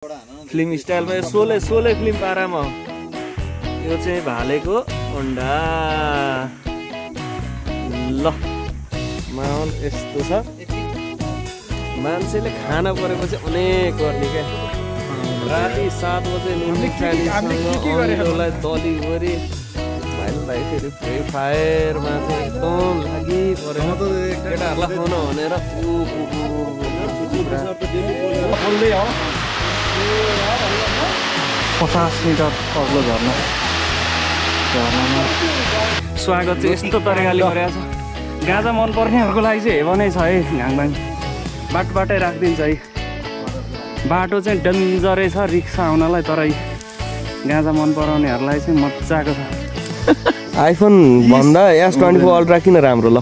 Film स्टाइलमा यो सोले film पारामा यो चाहिँ भालेको अन्डा ल माहौल यस्तो छ मान्छेले खाना परेपछि अनेक गर्ने क्या राति 7 बजे दली गरी भाइलाई फेरि फ्री फायरमा चाहिँ एकदम लागि परेको केटाहरूलाई खुवाउन भनेर बोल्दै हो 50 मिटर अग्लो झर्ना झर्नामा स्वागत चाहिँ यस्तो तरिकाले गरेको छ गाजा मन पर्नेहरूको लागि चाहिँ हेभनै छ है घाङबाङ बाटोबाटै राखिदिन्छ है बाटो चाहिँ डेन्जरै छ रिक्सा आउनलाई तर गाजा मन पराउनेहरूलाई चाहिँ मजाको छ आइफोन भन्दा S24 अल्ट्रा किन राम्रो ल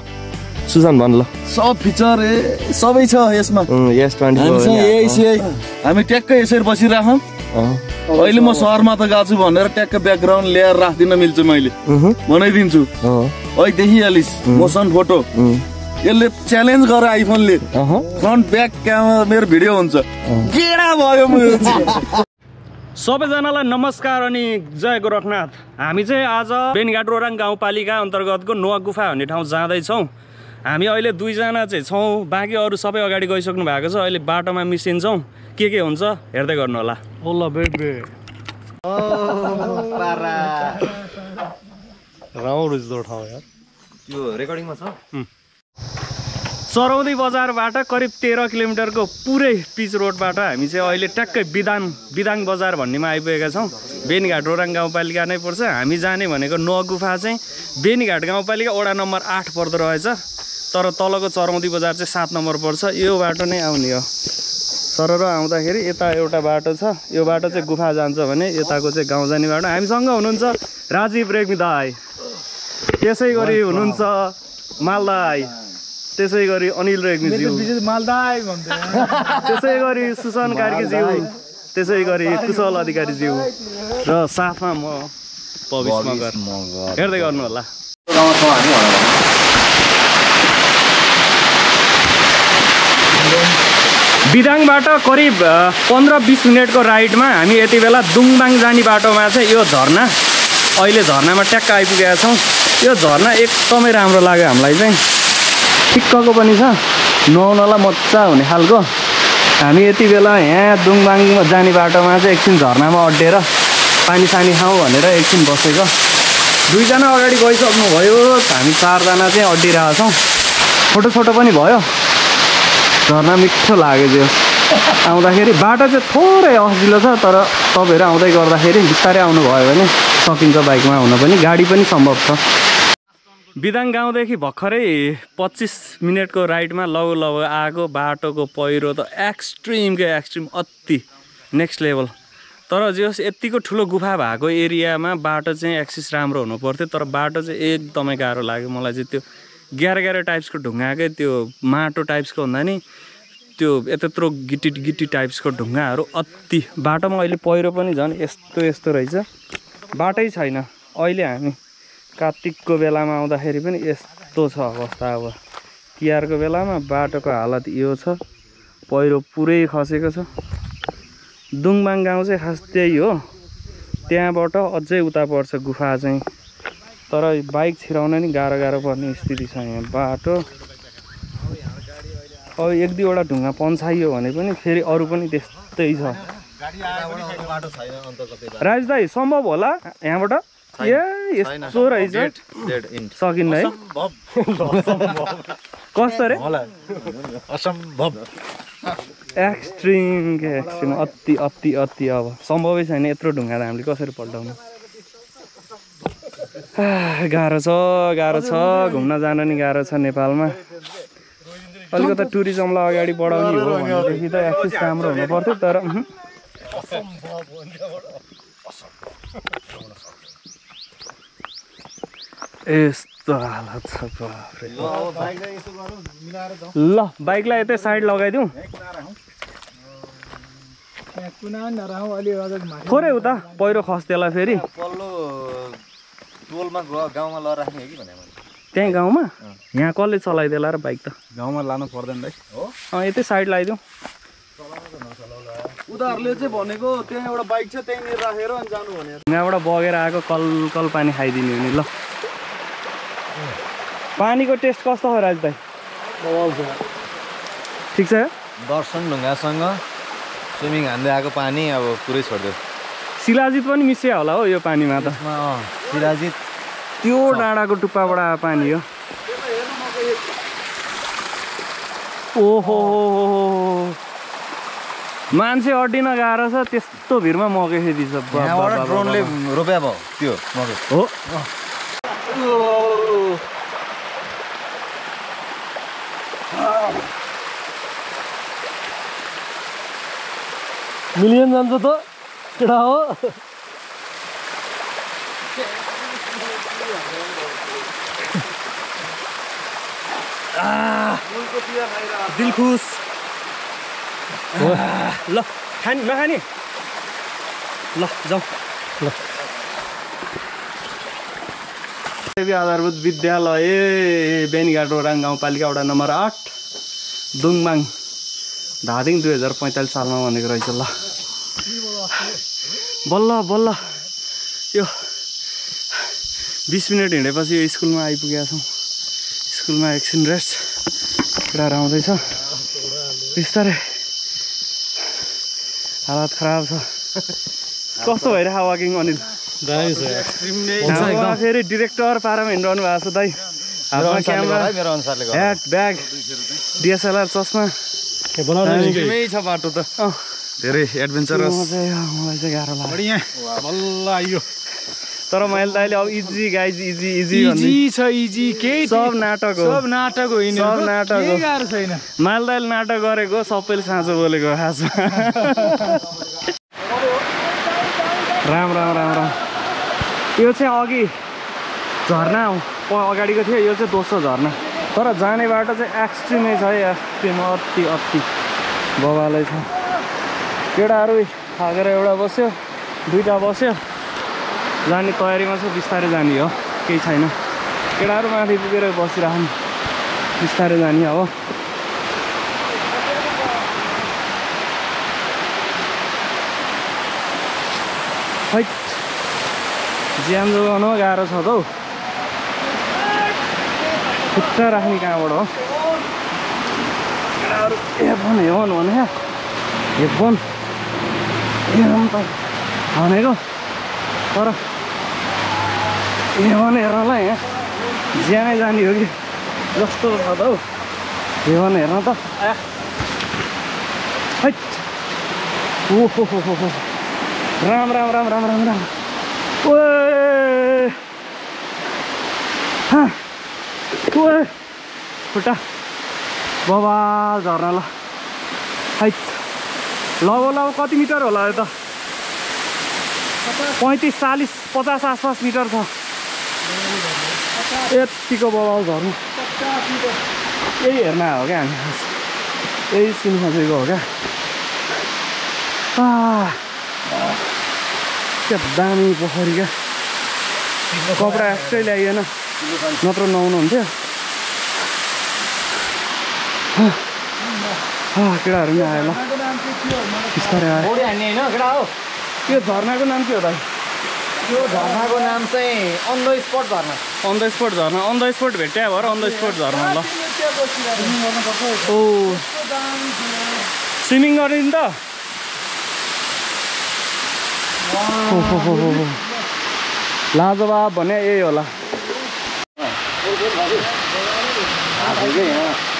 सुजन भन ल सब फिचर सबै छ यसमा S24 हामी ट्याक्कै यसरी बसिराखौँ अहिले म सहरमा त गएको छु भनेर ट्याक्क ब्याकग्राउन्ड ल्याएर राख्दिन मिल्छ मैले बनाइदिन्छु अहिले देखिहालिस् मोसन फोटो यसले च्यालेन्ज गर आइफोनले फ्रन्ट ब्याक क्यामेरा मेरो भिडियो हुन्छ गेडा भयो म सबैजनालाई नमस्कार अनि जय गोरखनाथ हामी चाहिँ आज बेनीघाट रोराङ गाउँपालिका अन्तर्गतको नुवा गुफा भन्ने ठाउँ जाँदैछौँ हामी अहिले 2 जना चाहिँ छौँ बाँकी अरू सबै अगाडि गइसक्नु भएको छ अहिले बाटोमा मिसिन्छौँ के हुन्छ हेर्दै गर्नु होला ओला बेबे राम्रो ठाउँ यार यो रेकर्डिङमा छ चरौदी बजारबाट करिब 13 किलोमिटरको पुरै पिच रोडबाट हामी चाहिँ अहिले ट्याक्कै बिदाङ बजार भन्नेमा आइपुगेका छौँ बेनीघाट रोराङ गाउँपालिका नै पर्छ हामी जाने भनेको नुवा गुफा चाहिँ बेनीघाट गाउँपालिका वडा नम्बर 8 पर्दो रहेछ तर तलको चरौदी बजार चाहिँ 7 नम्बर पर्छ यो बाटो नै आउने हो सरर आउँदाखेरि यता एउटा बाटो छ यो बाटो चाहिँ गुफा जान्छ भने यताको चाहिँ गाउँ जाने बाटो हामीसँग हुनुहुन्छ राजीव रेग्मी दाई त्यसै गरी हुनुहुन्छ मालदाई त्यसै गरी अनिल रेग्मीज्यू त्यसै गरी सुसन कार्कीज्यू त्यसै गरी कुशल अधिकारीज्यू र साथमा म पविश मगर हेर्दै गर्नु होला बिदाङबाट करिब 15-20 मिनटको राइडमा हामी यति बेला दुङबाङ जाने बाटोमा चाहिँ यो झर्ना अहिले झर्नामा ट्याक्क आइपुगेका छौँ यो झर्ना एकदमै राम्रो लाग्यो हामीलाई चाहिँ ठिक्कको पनि छ नुहाउनलाई मजा हुने खालको हामी यति बेला यहाँ दुङबाङ जाने बाटोमा चाहिँ एकछिन झर्नामा अड्डेर पानी सानी खाउँ भनेर एकछिन बसेको 2 जना अगाडि गइसक्नु भयो हामी 4 जना चाहिँ अड्डिरहेछौँ फोटो पनि भयो झर्ना मिठो लाग्यो जो आउँदाखेरि बाटो चाहिँ थोरै असिलो छ तर तपाईँहरू आउँदै गर्दाखेरि बिस्तारै आउनु भयो भने सकिन्छ बाइकमा आउन पनि गाडी पनि सम्भव छ बिदाङ गाउँदेखि भर्खरै 25 मिनटको राइडमा लौ आएको बाटोको पहिरो त एक्सट्रिम अति नेक्स्ट लेभल तर जस यतिको ठुलो गुफा भएको एरियामा बाटो चाहिँ एक्सिस राम्रो हुनु पर्थ्यो तर बाटो चाहिँ एकदमै गाह्रो लाग्यो मलाई चाहिँ त्यो ग्यारो टाइप्सको ढुङ्गाकै त्यो माटो टाइप्सको हुँदा नि त्यो यत्रो गिटी टाइप्सको ढुङ्गाहरू अति बाटोमा अहिले पहिरो पनि झन् यस्तो रहेछ बाटै छैन अहिले हामी कार्तिकको बेलामा आउँदाखेरि पनि यस्तो छ अवस्था अब तिहारको बेलामा बाटोको हालत यो छ पहिरो पुरै खसेको छ दुङबाङ गाउँ चाहिँ खास त्यही हो त्यहाँबाट अझै उता पर्छ गुफा चाहिँ तर बाइक छिराउन नि गाह्रो पर्ने स्थिति छ यहाँ बाटो अब 1-2वटा ढुङ्गा पन्छाइयो भने पनि फेरि अरू पनि त्यस्तै छ राज दाई सम्भव होला यहाँबाट यस्तो रहेछ सकिन्न है कस्तो रे असम्भव एक्सट्रिम अति अब सम्भवै छैन यत्रो ढुङ्गा त हामीले कसरी पल्टाउनु गाह्रो छ घुम्न जान नि गाह्रो छ नेपालमा अलिकति टुरिज्मलाई अगाडि बढाउने हो भनेदेखि त एक्सेस राम्रो हुनु पर्थ्यो तर यस्तो हालत छ ल बाइकलाई यतै साइड लगाइदिउँ थोरै उता पहिरो खस्तेला फेरि टोलमा गाउँमा लराख्ने हो कि भने त्यही गाउँमा यहाँ कसले चलाइदेला र बाइक त गाउँमा लानु पर्दैन भाइ हो यतै साइड लगाइदिउँ उनीहरूले चाहिँ भनेको त्यहाँ एउटा बाइक छ त्यहीँनिर राखेर अनि जानु भने यहाँबाट बगेर आएको कल कल पानी खाइदिने हो नि ल पानीको टेस्ट कस्तो हो राज दाइ ठिक छ दर्शन ढुङ्गासँग स्विमिङ हान्दै आएको पानी अब पुरै छोडिदियो शिलाजित पनि मिसिया होला हो यो पानीमा त शिलाजित त्यो डाँडाको टुप्पाबाट आएको पानी हो ओहो मान्छे अड्डिन गाह्रो छ त्यस्तो भिरमा मकै खेती छ ड्रोनले रोप्या भयो त्यो मकै हो मिलियन जान्छ त केटा हो दिल खुस ल खाने नखाने ल जाउँ ल आधारभूत विद्यालय बेनीघाट रोराङ गाउँपालिका वडा नम्बर 8 दुङमाङ धादिङ 2045 सालमा भनेको रहेछ ल बल्ल बल्ल यो 20 मिनट हिँडेपछि यो स्कुलमा आइपुगेका छौँ स्कुलमा एकछिन रेस्ट केटाहरू आउँदैछ बिस्तारै हालत खराब छ कस्तो भइरहेको वाकिङ अनिल फेरि डिरेक्टर पारामा हिँडिरहनु भएको छ दाइ हातमा क्यामेरा ह्याट ब्याग डिएसएलआर चस्मा छ बाटो त धेरै एडभेन्चरस मलाई चाहिँ गाह्रो लाग्यो बल्ल आइयो तर मैले त अहिले अब इजी गाइज इजी इजी छ इजी केही सब नाटक हो सब नाटक होइन सब नाटक हो गाह्रो छैन मैले त अहिले नाटक गरेको सबैले साँचो बोलेको खासमा राम राम राम राम यो चाहिँ अघि झर्ना अगाडिको थियो यो चाहिँ दोस्रो झर्ना तर जाने बाटो चाहिँ एक्सट्रिमै छ है एक्सट्रिम अति अति बबालै छ केटाहरू थाकेर एउटा बस्यो दुईटा बस्यो जाने तयारीमा छ बिस्तारै जाने हो केही छैन केटाहरू माथि पुगेर बसिरहनु बिस्तारै जाने हो है ज्यान जोगाउनु गाह्रो छ त हौ खुट्टा राख्ने कहाँबाट हो केटाहरू हेफोन हेफोन भने हेफोन हेरौँ त भनेको तर हेवन हेर्नलाई यहाँ ज्यानै जाने हो कि जस्तो छ त हौ हेवन हेर्न त है ओहो हो राम राम राम राम राम राम ओए खुट्टा बबाल झर्ना ल है लगभग कति मिटर होला यो त 35 40 50 आसपास मिटर छ यतिको बबाल झर्नु यही हेर्न हो क्या हामी यही सुन खोजेको हो क्या क्या दामी पोखरी क्या कपडा एक्स्ट्रै ल्याइएन नत्र नुहाउनु हुन्थ्यो केटाहरू पनि आयो ल बिस्तारै आयो यो झर्नाको नाम के हो दाइ यो झर्नाको नाम चाहिँ अन द स्पट झर्ना अन द स्पट झर्ना अन द स्पट भेट्या भएर अन द स्पट झर्ना ल ओ स्विमिङ गर्ने नि त लाजवाब भने यही होला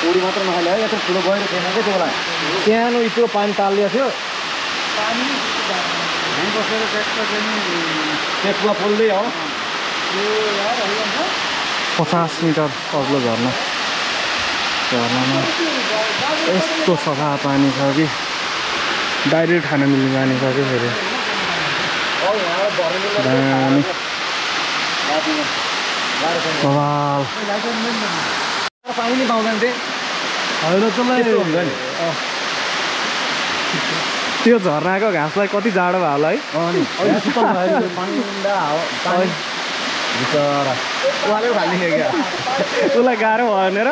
पौडी मात्र नखाले है यत्रो ठुलो गएर थिएन क्या त्यो बेला सानो यत्रो पानी तालिएको थियो पेटुवा पोल्दै हो 50 मिटर अग्लो झर्ना झर्नामा यस्तो सफा पानी छ कि डाइरेक्ट खान मिल्ने पानी छ कि फेरि दामी बवाल पानी नै पाउँदैन थिएँ त्यो झर्नाको घाँसलाई कति जाडो भयो होला है उसलाई गाह्रो भयो भनेर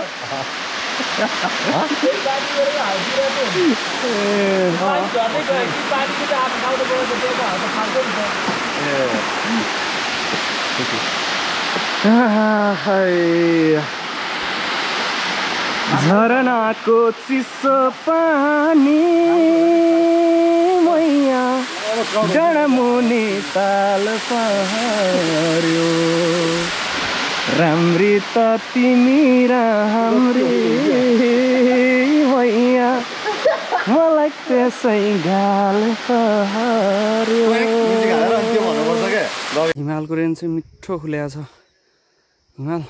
झरनाको चिसो पानी मैया डाँडामुनि ताल पर्यो राम्री त तिमी राम्री मैया मलाई त्यसै गाल पर्यो। हिमालको रेन चाहिँ मिठो खुलेको छ। हिमाल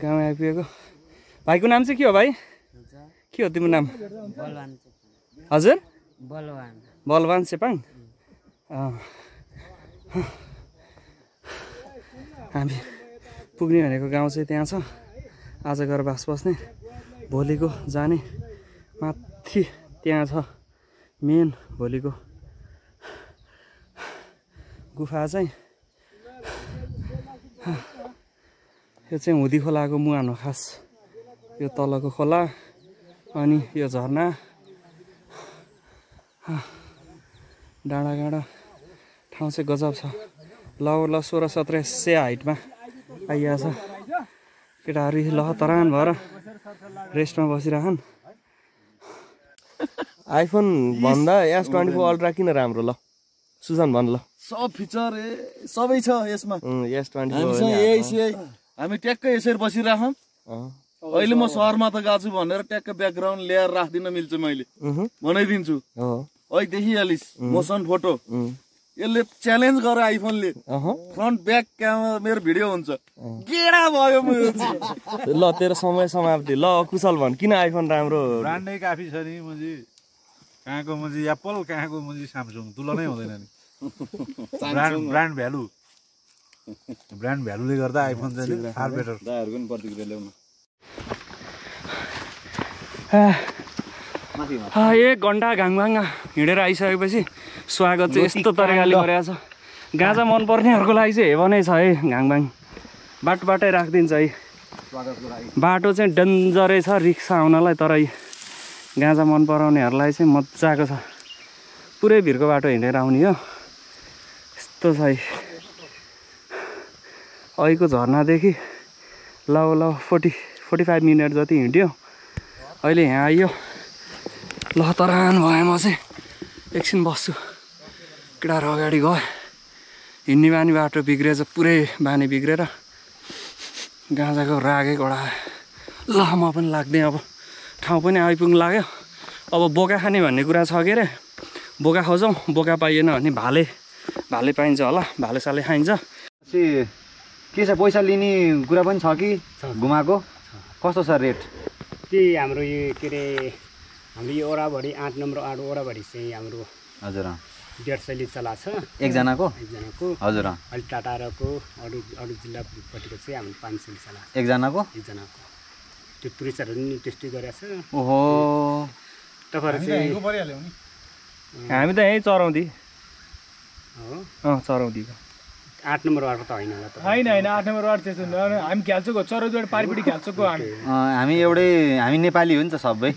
गाउँ आइपुगेको। भाइको नाम चाहिँ के हो भाइ? के हो तिम्रो नाम? हजुर बलवान चेपाङ। हामी पुग्ने भनेको गाउँ चाहिँ त्यहाँ छ। आज गएर बास बस्ने, भोलिको जाने माथि त्यहाँ छ मेन भोलिको गुफा चाहिँ। यो चाहिँ हुदी खोलाको मुहान हो खास। यो तलको खोला अनि यो झरना डाँडा गाँडा ठाउँ चाहिँ गजब छ। ल 1600-1700 हाइटमा आइहाल्छ। केटाहरू लह तरान भएर रेस्टमा बसिरहन्। आइफोन भन्दा S24 अल्ट्रा किन राम्रो? ल सुजन भन्। ल सब फिचर सबै छ यसमा। S24 हामी ट्याक्कै यसरी बसिराखौँ। अहिले म सहरमा त गएको छु भनेर ट्याक्कै ब्याकग्राउन्ड ल्याएर राख्दिन मिल्छ मैले बनाइदिन्छु। अहिले देखिहालिस् मोसन फोटो। यसले च्यालेन्ज गरेर आइफोनले फ्रन्ट ब्याक क्यामेरा मेरो भिडियो हुन्छ। गेडा भयो म। ल तेरो समय समाप्ति। ल कुशल भन् किन आइफोन राम्रो? ब्रान्डै काफी छ नि मुजी। कहाँको मुजी एप्पल, कहाँको मुजी स्यामसङ, तुलनै हुँदैन नि। ब्रान्ड भ्यालु, ब्रान्ड भ्यालुले गर्दा आइफोन चाहिँ फार बेटर। दाइहरुको पनि प्रतिक्रिया ल्याउनु। 1 घन्टा घाङभाङ हिँडेर आइसकेपछि स्वागत चाहिँ यस्तो तरिकाले गरेको छ। गाजा मन पर्नेहरूको लागि चाहिँ हेभनै छ है घाङभाङ। बाटै राखिदिन्छ है। बाटो चाहिँ डेन्जरै छ रिक्सा आउनलाई, तर गाजा मन पराउनेहरूलाई चाहिँ मजाको छ। पुरै भिरको बाटो हिँडेर आउने हो यस्तो छ है। अहिलेको झरनादेखि ल 45 मिनट जति हिँड्यो। अहिले यहाँ आइयो। ल तरान भए म चाहिँ एकछिन बस्छु। केटाहरू अगाडि गयो। हिँड्ने बानी बाटो बिग्रेछ, पुरै बानी बिग्रेर गाँजाको रागै गडायो। ल म पनि लाग्दै। अब ठाउँ पनि आइपुग्नु लाग्यो। अब बोका खाने भन्ने कुरा छ के अरे। बोका खोजौँ। बोका पाइएन भने भाले पाइन्छ होला। भाले साले खाइन्छ। के छ पैसा लिने कुरा पनि छ कि घुमाको? कस्तो छ रेट? त्यही हाम्रो यो के अरे हाम्रो यो ओराभरि 8 नम्बर 8 ओराभरि चाहिँ हाम्रो हजुर 150 चला छ एकजनाको। हजुर अलि टाटाको अरू जिल्लापट्टिको चाहिँ हाम्रो 500 चला एकजनाको। त्यो टुरिस्टहरू पनि टेस्टी गरेछ। ओहो तपाईहरु चाहिँ हामी त यही चराउँदी हो। चराउँदी 8 नम्बर वार्ड त हैन होला त। हैन 8 नम्बर वार्ड त्यस्तो हामी खेल्छको चरौदबाट पारिपट्टि खेल्छको हामी नेपाली हो नि त सबै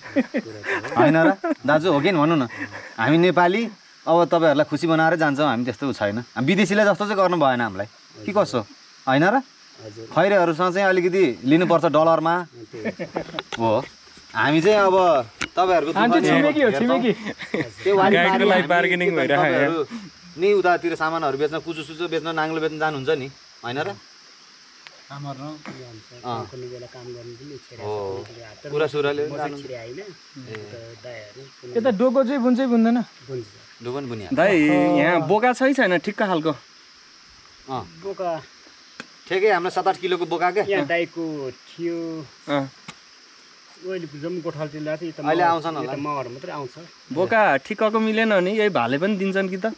हैन र दाजु? हो कि भन्नु न। हामी नेपाली। अब तपाईहरुलाई खुसी बनाएर जान्छौँ हामी। त्यस्तो छैन। विदेशीले जस्तो चाहिँ गर्नु भएन हामीलाई कि कसो हैन र? खैरेहरुसँग चाहिँ अलिकति लिनुपर्छ डलरमा हो। हामी चाहिँ अब तपाईहरुको गाइडको लागि बार्गेनिङ भइरहेको नि उतातिर सामानहरु बेच्न, कुचुसुचु बेच्न, नाङ्लो बेच्न जानुहुन्छ नि हैन र? पुरा सुराले यता डोको चाहिँ बुन्छै बुन्दैन। डोको पनि बुनिया दाइ यहाँ बोका छैन ठिक्क खालको? बोका ठेकै हाम्रो 7-8 किलोको बोका के यहाँ दाइको थियो। अहिले जम्मू गोठालतिर चाहिँ अहिले आउँछन् होला। मगर मात्रै आउँछ। बोका ठिक्कको मिलेन भने यही भाले पनि दिन्छन् कि त?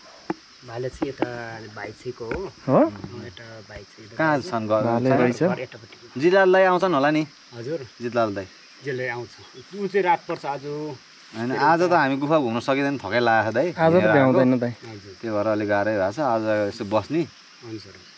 भाले चाहिँ यता भाइछेको हो। यता भाइछे कहाँ छन् भाले रहेछ? जिलाल दाइ आउँछन् होला नि? हजुर जिलाल दाइ जसले आउँछ। उ चाहिँ रात पर्छ आज हैन। आज त हामी गुफा घुम्न सकिँदैन, थकै लागेको दाइ। आज त भ्याउँदैन दाइ। त्यो भएर अलिक गाह्रै भएको छ। आज यसो बस्ने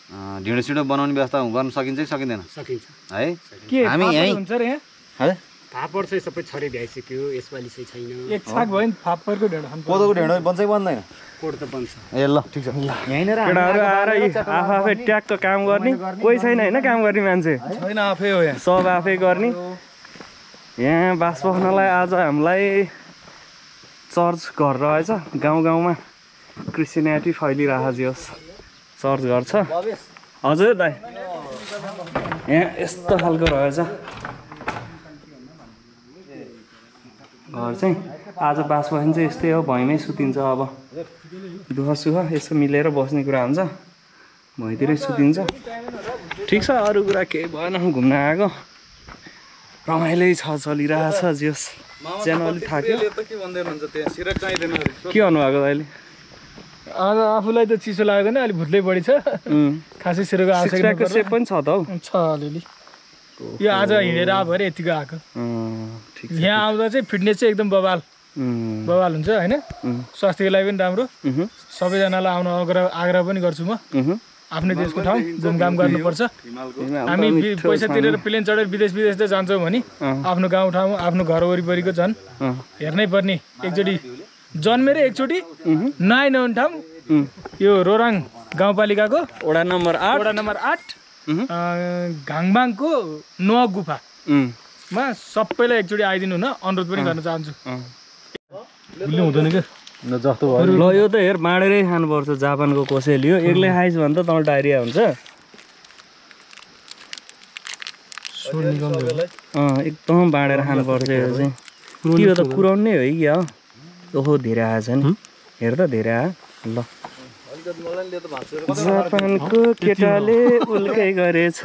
ढिँडो सिँडो बनाउने व्यवस्था गर्न सकिन्छ कि सकिँदैन सकिन्छ है के हामी पापड यहीँ हुन्छ र यहाँ फापर चाहिँ सबै छरे भ्याइसक्यो यसपालि चाहिँ छैन एक छाक भयो नि फापरको ढेँडो खानु कोदोको ढिँडो बन्छ कि बन्दैन कोड त बन्छ ए ल ठिक छ यहीँनिर केटाहरू आएर आफै ट्याक्क काम गर्ने कोही छैन होइन काम गर्ने मान्छे छैन आफै हो यहाँ सब आफै गर्ने यहाँ बास बस्नलाई आज हामीलाई चर्च घर रहेछ गाउँ गाउँमा क्रिस्चियनिटी फैलिरहेको जियोस् चर्च घर छ हजुर दाइ यहाँ यस्तो खालको रहेछ घर चाहिँ आज बास बस्नु चाहिँ यस्तै हो भैँमै सुतिन्छ अब दुःख सुख यसो मिलेर बस्ने कुरा हुन्छ भैँतिरै सुतिन्छ ठिक छ अरू कुरा केही भएन घुम्न आएको रमाइलै छ चलिरहेछ जियोस् च्यानो अलिक थाक्यो के भन्दै हुनुहुन्छ त्यहाँ सिरक चाहिँदैन के भन्नुभएको अहिले आज आफूलाई त चिसो लाग्दैन अलिक भुत्लै बढी छ खासै सिरोको आवश्यकता सेप पनि छ त हौ छ अलिअलि यो आज हिँडेर अब भएर यतिको आएको ठिक यहाँ आउँदा चाहिँ फिटनेस चाहिँ एकदम बवाल हुन्छ होइन स्वास्थ्यको लागि पनि राम्रो सबैजनालाई आउन आग्रह पनि गर्छु म आफ्नै देशको ठाउँ घुमघाम गर्नुपर्छ हामी पैसा तिरेर प्लेन चढेर विदेश त जान्छौँ भने आफ्नो गाउँ ठाउँ आफ्नो घर वरिपरिको झन् हेर्नै पर्ने एकचोटि जन्मेर एकचोटि नआइ नहुने ठाउँ यो रोराङ गाउँपालिकाको वडा नम्बर 8 घाङबाङको नुवा गुफामा सबैलाई एकचोटि आइदिनु हुन अनुरोध पनि गर्न चाहन्छु भुल्नु हुँदैन क्या जस्तो ल यो त हेर बाँडेरै खानुपर्छ जापानको कोसेली हो एक्लै खाइस् भने त तल डायरिया हुन्छ एकदम बाँडेर खानुपर्छ यो चाहिँ त्यो त पुऱ्याउनै हो कि क्या ओहो धेरै आएछ नि हेर त धेरै आयो ल जापानको केटाले उल्कै गरेछ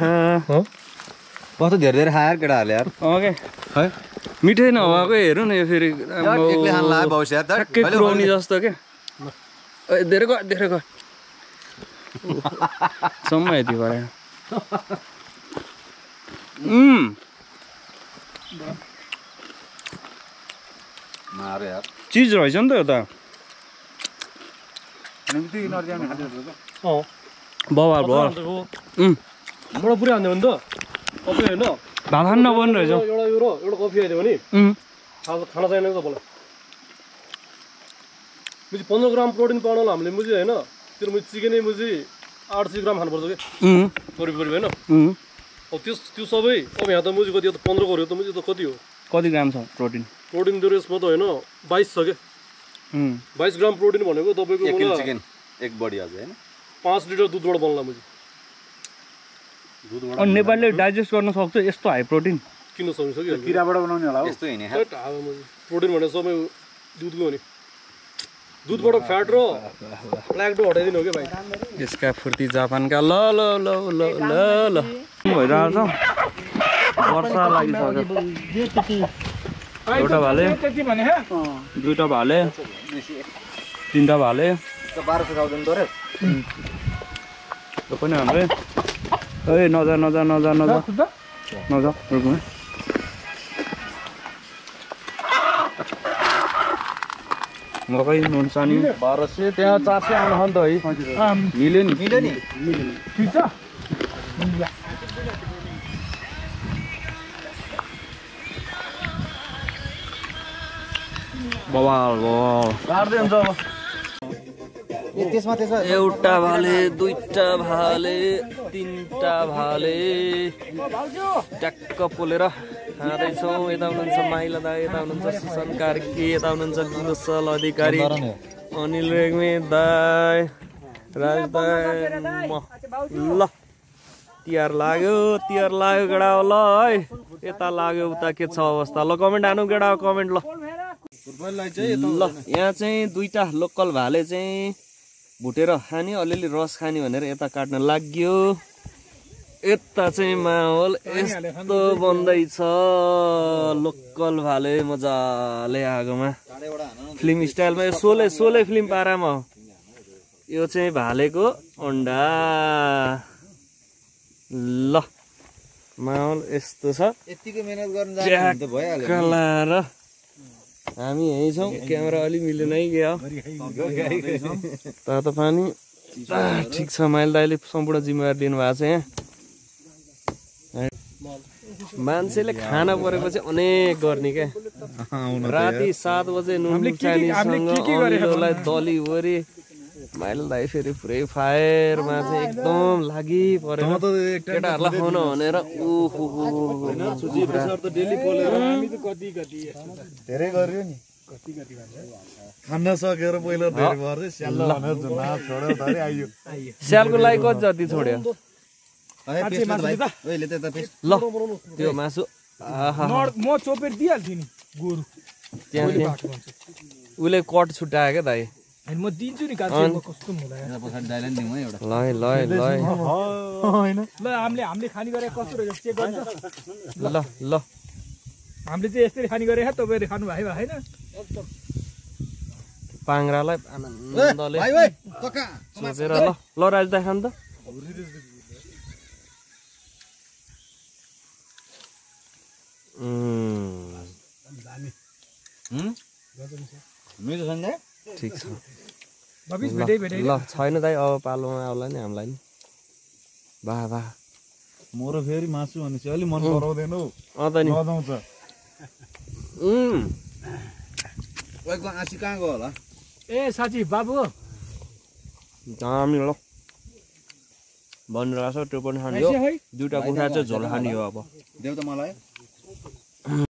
कस्तो धेरै धेरै खाएर केटाहरूले यार ओके है मिठै नभएको हेरौँ न यो फेरि ठ्याक्कै पुऱ्याउने जस्तो क्या धेरै गयो सम्म यति गयो चिज रहेछ नि त यो त बवाल भयो बडा पुरै हान्यो भने त कफी होइन भात खान नपर्ने रहेछ एउटा यो र एउटा कफी हाल्यो भने खाना चाहिने तपाईँलाई मुझे 15 ग्राम प्रोटिन पाउनलाई हामीले मुझे होइन त्यो मुझे चिकनै मुझे 800 ग्राम खानुपर्छ कि वरिपरि होइन अब त्यो सबै अब यहाँ त मुझे कति हो त 15 गऱ्यो त मुझे त कति हो कति ग्राम छ प्रोटिन त्यो यसमा त होइन 22 छ क्या 22 ग्राम प्रोटिन भनेको तपाईँको एक बडी हजुर हैन 5 लिटर दुधबाट बन्ला मुझे अनि नेपालले डाइजेस्ट गर्न सक्छ यस्तो हाई प्रोटिन किन सक्छ कि किराबाट बनाउने होला यस्तो हैन प्रोटिन भने सबै दुधको हो नि दुधबाट फ्याट र प्लाक्टो हटाइदिनु हो क्या भाइ यसका फुर्ती जापानका ल ल ल ल ल ल भइरहेछ वर्षा लागिसक्यो एउटा भाले दुईटा भाले तीनटा भाले 1200 खाउदैन त रे त्यो पनि हाम्रै ए नजा रुक्नु मकै नुनसानी 1200 त्यहाँ 400 आउनु हो नि त है मिल्यो नि ठिक छ बवाल काट्दै हुन्छ अब त्यसमा एउटा भाले दुईटा भाले तीनटा भाले ट्याक्क पोलेर खाँदैछौँ यता हुनुहुन्छ माइला दाई यता हुनुहुन्छ सुशान्त कार्की यता हुनुहुन्छ विमल अधिकारी अनिल रेग्मी दाई राज दाई ल तिहार लाग्यो केटा ल है यता लाग्यो उता के छ अवस्था ल कमेन्ट हानु केटा कमेन्ट ल यहाँ चाहिँ दुईटा लोकल भाले चाहिँ भुटेर खाने अलिअलि रस खाने भनेर यता काट्न लाग्यो यता चाहिँ माहौल यस्तो बन्दैछ लोकल भाले मजाले आगोमा फिल्म स्टाइलमा सोले फिल्म पारामा हो यो चाहिँ भालेको अन्डा ल माहौल यस्तो छ यतिको मेहनत गर्न जानु त भइहाल्यो हामी यही छौँ क्यामेरा अलि मिलेन है क्या तातो पानी ठिक छ माइल दाइले सम्पूर्ण जिम्मेवारी दिनुभएको छ यहाँ मान्छेले खाना परेपछि अनेक गर्ने क्या राति 7 बजे नुन चानीसँगलाई दली वरी माइल दाइ फेरि पुरै फायरमा चाहिँ एकदम लागि परेर केटाहरूलाई खुवाउन भनेर धेरै गर्यो नि खान सकेर पहिला धेरै भर्दै स्याल भनेर झुन्ना छोड्यो धरि आइयो स्यालको लागि कति जति छोड्यो ल त्यो मासु म चोपेर दिइहाल्छु नि गोरु त्यहाँ उसले कट छुट्यायो क्या दाइ अनि म दिन्छु नि कस्तो ल हामीले खाने गरे कस्तो रहेछ चेक गर्नु ल ल हामीले चाहिँ यस्तरी खाने गरे तपाईँहरूले खानु भयो होइन पाङ्रालाई आनन्दले सोचेर ल राज दाइ खानु त ठिक छ ल छैन दाइ अब पालोमा आउला नि हामीलाई नि वाह वाह म र फेरि मासु भनेपछि अलि मन पराउँदैन हौ त नि गजाउँछ आँसी कहाँ गयो होला ए साथी बाबु दामी ल भनिरहेको छ त्यो पनि खाने हो 2टा कुखुरा चाहिँ झोल खाने हो अब देऊ त मलाई